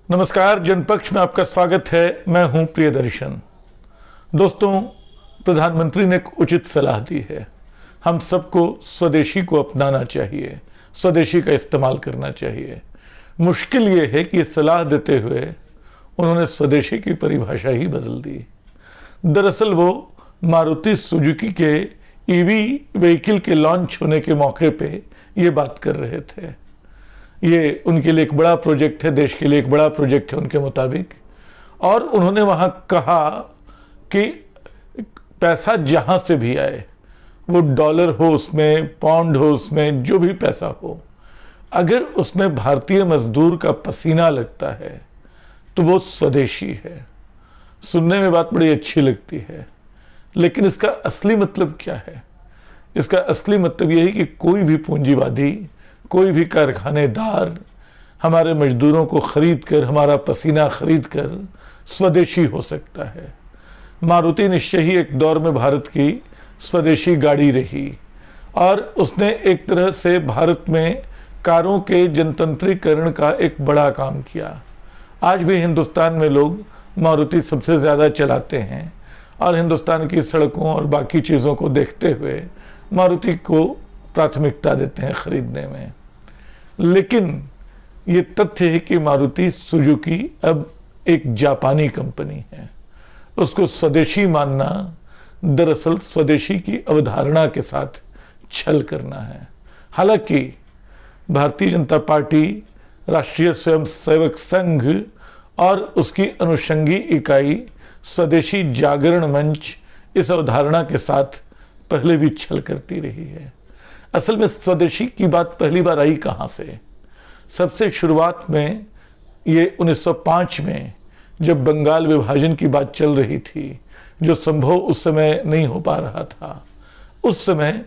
नमस्कार, जनपक्ष में आपका स्वागत है। मैं हूं प्रियदर्शन। दोस्तों, प्रधानमंत्री ने एक उचित सलाह दी है। हम सबको स्वदेशी को अपनाना चाहिए, स्वदेशी का इस्तेमाल करना चाहिए। मुश्किल ये है कि सलाह देते हुए उन्होंने स्वदेशी की परिभाषा ही बदल दी। दरअसल वो मारुति सुजुकी के ईवी व्हीकल के लॉन्च होने के मौके पे ये बात कर रहे थे। ये उनके लिए एक बड़ा प्रोजेक्ट है, देश के लिए एक बड़ा प्रोजेक्ट है उनके मुताबिक। और उन्होंने वहाँ कहा कि पैसा जहाँ से भी आए, वो डॉलर हो उसमें, पाउंड हो उसमें, जो भी पैसा हो, अगर उसमें भारतीय मजदूर का पसीना लगता है तो वो स्वदेशी है। सुनने में बात बड़ी अच्छी लगती है, लेकिन इसका असली मतलब क्या है? इसका असली मतलब यह है कि कोई भी पूंजीवादी, कोई भी कारखानेदार हमारे मजदूरों को खरीद कर, हमारा पसीना खरीद कर स्वदेशी हो सकता है। मारुति निश्चय ही एक दौर में भारत की स्वदेशी गाड़ी रही और उसने एक तरह से भारत में कारों के जनतंत्रीकरण का एक बड़ा काम किया। आज भी हिंदुस्तान में लोग मारुति सबसे ज़्यादा चलाते हैं और हिंदुस्तान की सड़कों और बाकी चीज़ों को देखते हुए मारुति को प्राथमिकता देते हैं खरीदने में। लेकिन ये तथ्य है कि मारुति सुजुकी अब एक जापानी कंपनी है। उसको स्वदेशी मानना दरअसल स्वदेशी की अवधारणा के साथ छल करना है। हालांकि भारतीय जनता पार्टी, राष्ट्रीय स्वयंसेवक संघ और उसकी अनुषंगी इकाई स्वदेशी जागरण मंच इस अवधारणा के साथ पहले भी छल करती रही है। असल में स्वदेशी की बात पहली बार आई कहाँ से? सबसे शुरुआत में ये 1905 में जब बंगाल विभाजन की बात चल रही थी, जो संभव उस समय नहीं हो पा रहा था, उस समय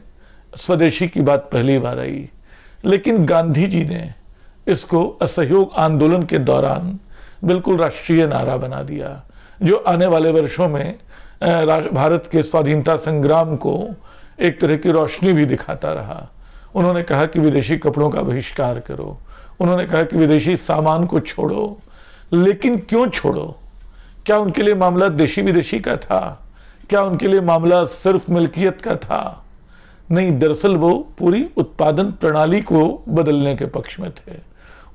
स्वदेशी की बात पहली बार आई। लेकिन गांधी जी ने इसको असहयोग आंदोलन के दौरान बिल्कुल राष्ट्रीय नारा बना दिया, जो आने वाले वर्षों में भारत के स्वाधीनता संग्राम को एक तरह की रोशनी भी दिखाता रहा। उन्होंने कहा कि विदेशी कपड़ों का बहिष्कार करो, उन्होंने कहा कि विदेशी सामान को छोड़ो। लेकिन क्यों छोड़ो? क्या उनके लिए मामला देशी विदेशी का था? क्या उनके लिए मामला सिर्फ मिल्कियत का था? नहीं, दरअसल वो पूरी उत्पादन प्रणाली को बदलने के पक्ष में थे।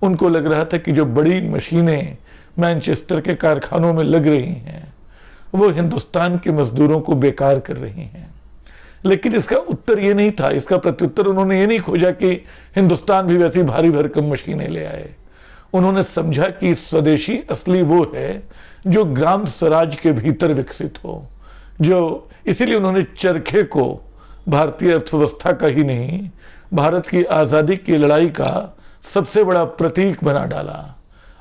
उनको लग रहा था कि जो बड़ी मशीनें मैनचेस्टर के कारखानों में लग रही हैं, वो हिंदुस्तान के मजदूरों को बेकार कर रही हैं। लेकिन इसका उत्तर ये नहीं था, इसका प्रत्युत्तर उन्होंने ये नहीं खोजा कि हिंदुस्तान भी वैसी भारी भरकम मशीनें ले आए। उन्होंने समझा कि स्वदेशी असली वो है जो ग्राम स्वराज के भीतर विकसित हो, जो इसीलिए उन्होंने चरखे को भारतीय अर्थव्यवस्था का ही नहीं, भारत की आज़ादी की लड़ाई का सबसे बड़ा प्रतीक बना डाला।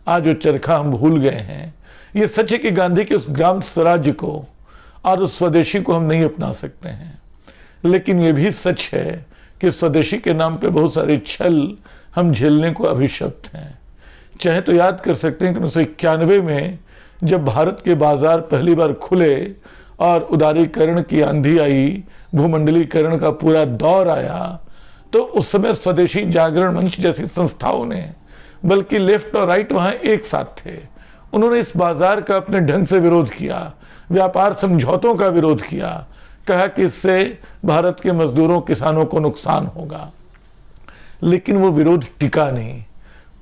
आज जो चरखा हम भूल गए हैं। ये सच है कि गांधी के उस ग्राम स्वराज को और उस स्वदेशी को हम नहीं अपना सकते हैं। लेकिन ये भी सच है कि स्वदेशी के नाम पे बहुत सारे छल हम झेलने को अभिशप्त हैं। चाहे तो याद कर सकते हैं कि 1991 में जब भारत के बाजार पहली बार खुले और उदारीकरण की आंधी आई, भूमंडलीकरण का पूरा दौर आया, तो उस समय स्वदेशी जागरण मंच जैसी संस्थाओं ने, बल्कि लेफ्ट और राइट वहां एक साथ थे, उन्होंने इस बाजार का अपने ढंग से विरोध किया, व्यापार समझौतों का विरोध किया, कहा कि इससे भारत के मजदूरों, किसानों को नुकसान होगा। लेकिन वो विरोध टिका नहीं।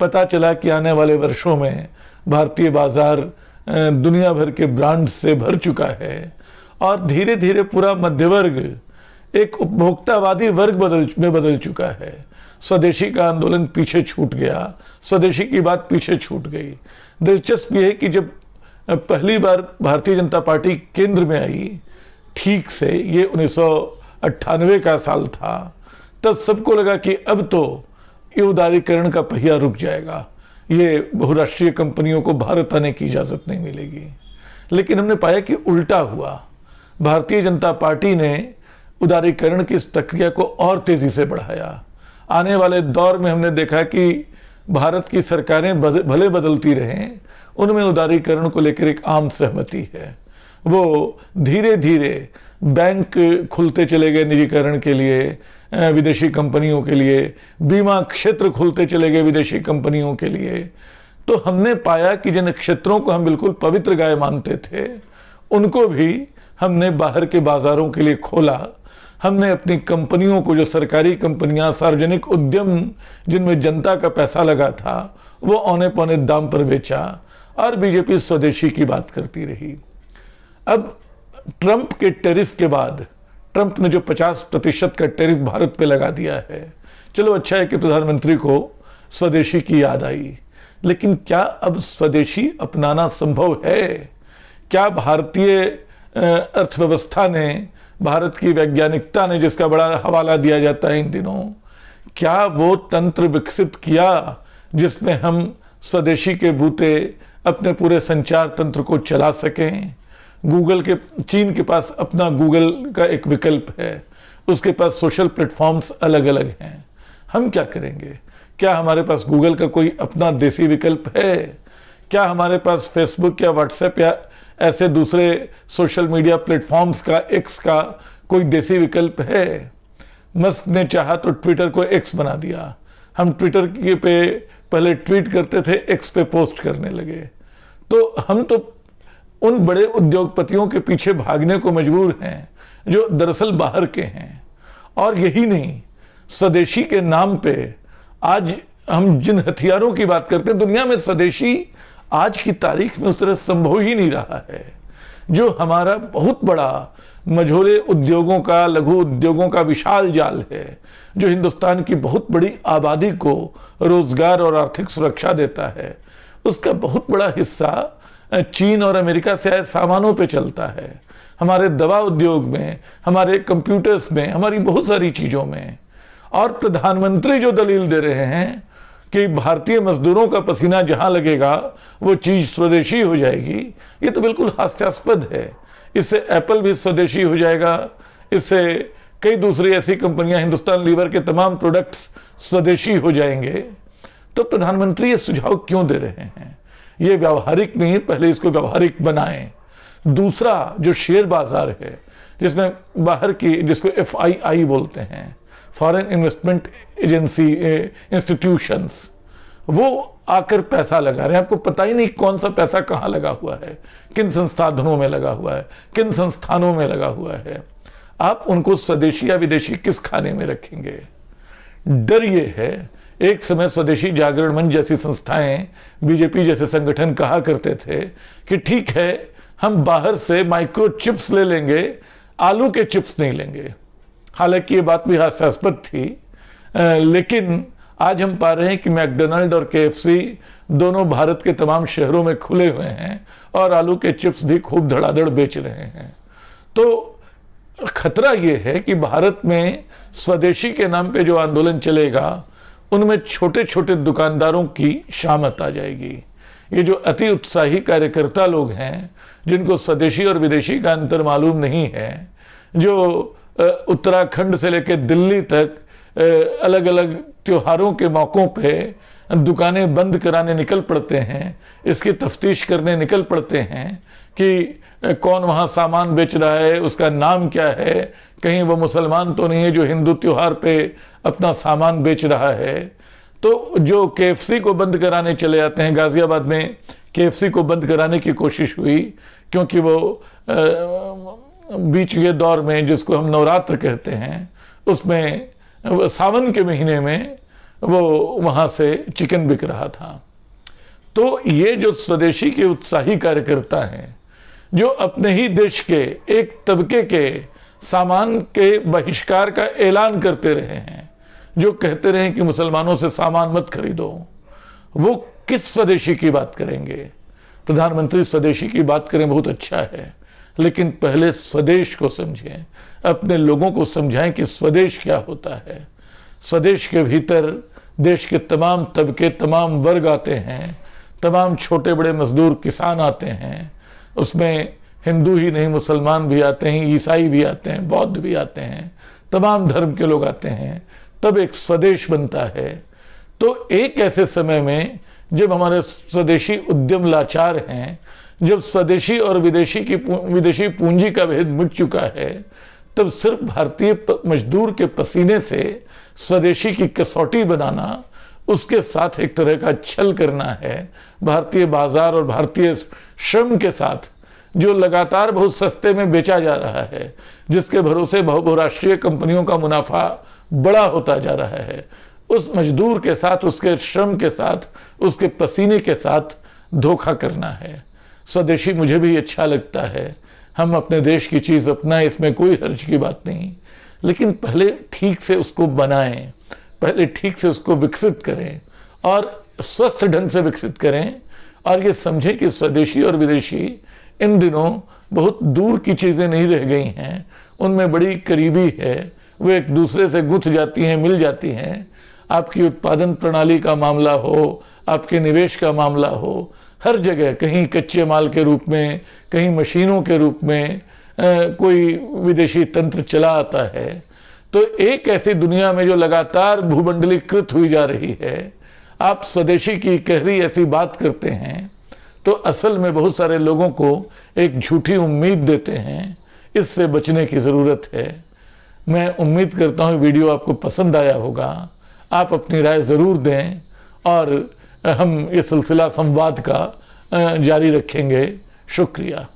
पता चला कि आने वाले वर्षों में भारतीय बाजार दुनिया भर के ब्रांड से भर चुका है और धीरे धीरे पूरा मध्यवर्ग एक उपभोक्तावादी वर्ग में बदल चुका है। स्वदेशी का आंदोलन पीछे छूट गया, स्वदेशी की बात पीछे छूट गई। दिलचस्प यह है कि जब पहली बार भारतीय जनता पार्टी केंद्र में आई, ठीक से ये 1998 का साल था, तब सबको लगा कि अब तो ये उदारीकरण का पहिया रुक जाएगा, ये बहुराष्ट्रीय कंपनियों को भारत आने की इजाजत नहीं मिलेगी। लेकिन हमने पाया कि उल्टा हुआ। भारतीय जनता पार्टी ने उदारीकरण की इस प्रक्रिया को और तेजी से बढ़ाया। आने वाले दौर में हमने देखा कि भारत की सरकारें भले बदलती रहें, उनमें उदारीकरण को लेकर एक आम सहमति है। वो धीरे धीरे बैंक खुलते चले गए निजीकरण के लिए, विदेशी कंपनियों के लिए, बीमा क्षेत्र खुलते चले गए विदेशी कंपनियों के लिए, तो हमने पाया कि जिन क्षेत्रों को हम बिल्कुल पवित्र गाय मानते थे, उनको भी हमने बाहर के बाजारों के लिए खोला। हमने अपनी कंपनियों को, जो सरकारी कंपनियां, सार्वजनिक उद्यम जिनमें जनता का पैसा लगा था, वो औने पौने दाम पर बेचा और बीजेपी स्वदेशी की बात करती रही। अब ट्रंप के टैरिफ के बाद, ट्रंप ने जो 50% का टैरिफ भारत पे लगा दिया है, चलो अच्छा है कि प्रधानमंत्री को स्वदेशी की याद आई, लेकिन क्या अब स्वदेशी अपनाना संभव है? क्या भारतीय अर्थव्यवस्था ने, भारत की वैज्ञानिकता ने, जिसका बड़ा हवाला दिया जाता है इन दिनों, क्या वो तंत्र विकसित किया जिसमें हम स्वदेशी के बूते अपने पूरे संचार तंत्र को चला सकें? चीन के पास अपना गूगल का एक विकल्प है, उसके पास सोशल प्लेटफॉर्म्स अलग अलग हैं। हम क्या करेंगे? क्या हमारे पास गूगल का कोई अपना देसी विकल्प है? क्या हमारे पास फेसबुक या व्हाट्सएप या ऐसे दूसरे सोशल मीडिया प्लेटफॉर्म्स का, एक्स का कोई देसी विकल्प है? मस्क ने चाहा तो ट्विटर को एक्स बना दिया। हम ट्विटर के पे पहले ट्वीट करते थे, एक्स पे पोस्ट करने लगे। तो हम तो उन बड़े उद्योगपतियों के पीछे भागने को मजबूर हैं जो दरअसल बाहर के हैं। और यही नहीं, स्वदेशी के नाम पे आज हम जिन हथियारों की बात करते हैं, दुनिया में स्वदेशी आज की तारीख में उस तरह संभव ही नहीं रहा है। जो हमारा बहुत बड़ा मझोले उद्योगों का, लघु उद्योगों का विशाल जाल है, जो हिंदुस्तान की बहुत बड़ी आबादी को रोजगार और आर्थिक सुरक्षा देता है, उसका बहुत बड़ा हिस्सा चीन और अमेरिका से आए सामानों पे चलता है। हमारे दवा उद्योग में, हमारे कंप्यूटर्स में, हमारी बहुत सारी चीजों में। और प्रधानमंत्री जो दलील दे रहे हैं कि भारतीय मजदूरों का पसीना जहां लगेगा वो चीज स्वदेशी हो जाएगी, ये तो बिल्कुल हास्यास्पद है। इससे एप्पल भी स्वदेशी हो जाएगा, इससे कई दूसरी ऐसी कंपनियां, हिंदुस्तान लीवर के तमाम प्रोडक्ट्स स्वदेशी हो जाएंगे। तो प्रधानमंत्री ये सुझाव क्यों दे रहे हैं? ये व्यावहारिक नहीं, पहले इसको व्यावहारिक बनाएं। दूसरा जो शेयर बाजार है, जिसमें बाहर की, जिसको FII बोलते हैं, फॉरेन इन्वेस्टमेंट एजेंसी इंस्टीट्यूशंस, वो आकर पैसा लगा रहे हैं। आपको पता ही नहीं कौन सा पैसा कहाँ लगा हुआ है, किन संसाधनों में लगा हुआ है, किन संस्थानों में लगा हुआ है। आप उनको स्वदेशी या विदेशी किस खाने में रखेंगे? डर ये है, एक समय स्वदेशी जागरण मंच जैसी संस्थाएं, बीजेपी जैसे संगठन कहा करते थे कि ठीक है, हम बाहर से माइक्रो चिप्स ले लेंगे, आलू के चिप्स नहीं लेंगे। हालांकि ये बात भी हास्यास्पद थी, लेकिन आज हम पा रहे हैं कि मैकडोनाल्ड और KFC दोनों भारत के तमाम शहरों में खुले हुए हैं और आलू के चिप्स भी खूब धड़ाधड़ बेच रहे हैं। तो खतरा ये है कि भारत में स्वदेशी के नाम पे जो आंदोलन चलेगा, उनमें छोटे छोटे दुकानदारों की शामत आ जाएगी। ये जो अति उत्साही कार्यकर्ता लोग हैं, जिनको स्वदेशी और विदेशी का अंतर मालूम नहीं है, जो उत्तराखंड से लेकर दिल्ली तक अलग अलग त्योहारों के मौकों पे दुकानें बंद कराने निकल पड़ते हैं, इसकी तफ्तीश करने निकल पड़ते हैं कि कौन वहाँ सामान बेच रहा है, उसका नाम क्या है, कहीं वो मुसलमान तो नहीं है जो हिंदू त्योहार पे अपना सामान बेच रहा है। तो जो KFC को बंद कराने चले जाते हैं, गाजियाबाद में KFC को बंद कराने की कोशिश हुई, क्योंकि वो बीच के दौर में, जिसको हम नवरात्र कहते हैं, उसमें सावन के महीने में वो वहाँ से चिकन बिक रहा था। तो ये जो स्वदेशी के उत्साही कार्यकर्ता हैं, जो अपने ही देश के एक तबके के सामान के बहिष्कार का ऐलान करते रहे हैं, जो कहते रहे कि मुसलमानों से सामान मत खरीदो, वो किस स्वदेशी की बात करेंगे? प्रधानमंत्री स्वदेशी की बात करें, बहुत अच्छा है, लेकिन पहले स्वदेश को समझें, अपने लोगों को समझाएं कि स्वदेश क्या होता है। स्वदेश के भीतर देश के तमाम तबके, तमाम वर्ग आते हैं, तमाम छोटे बड़े मजदूर किसान आते हैं, उसमें हिंदू ही नहीं, मुसलमान भी आते हैं, ईसाई भी आते हैं, बौद्ध भी आते हैं, तमाम धर्म के लोग आते हैं, तब एक स्वदेश बनता है। तो एक ऐसे समय में जब हमारे स्वदेशी उद्यम लाचार हैं, जब स्वदेशी और विदेशी पूंजी का भेद मिट चुका है, तब सिर्फ भारतीय मजदूर के पसीने से स्वदेशी की कसौटी बनाना, उसके साथ एक तरह का छल करना है। भारतीय बाजार और भारतीय श्रम के साथ जो लगातार बहुत सस्ते में बेचा जा रहा है, जिसके भरोसे बहुराष्ट्रीय कंपनियों का मुनाफा बड़ा होता जा रहा है, उस मजदूर के साथ, उसके श्रम के साथ, उसके पसीने के साथ धोखा करना है। स्वदेशी मुझे भी अच्छा लगता है, हम अपने देश की चीज अपनाएं, इसमें कोई हर्ज की बात नहीं, लेकिन पहले ठीक से उसको बनाएं, पहले ठीक से उसको विकसित करें और स्वस्थ ढंग से विकसित करें। और ये समझें कि स्वदेशी और विदेशी इन दिनों बहुत दूर की चीजें नहीं रह गई हैं, उनमें बड़ी करीबी है, वो एक दूसरे से गुंथ जाती हैं, मिल जाती हैं। आपकी उत्पादन प्रणाली का मामला हो, आपके निवेश का मामला हो, हर जगह कहीं कच्चे माल के रूप में, कहीं मशीनों के रूप में कोई विदेशी तंत्र चला आता है। तो एक ऐसी दुनिया में जो लगातार भूमंडलीकृत हुई जा रही है, आप स्वदेशी की गहरी ऐसी बात करते हैं तो असल में बहुत सारे लोगों को एक झूठी उम्मीद देते हैं। इससे बचने की ज़रूरत है। मैं उम्मीद करता हूँ वीडियो आपको पसंद आया होगा। आप अपनी राय ज़रूर दें और हम ये सिलसिला संवाद का जारी रखेंगे। शुक्रिया।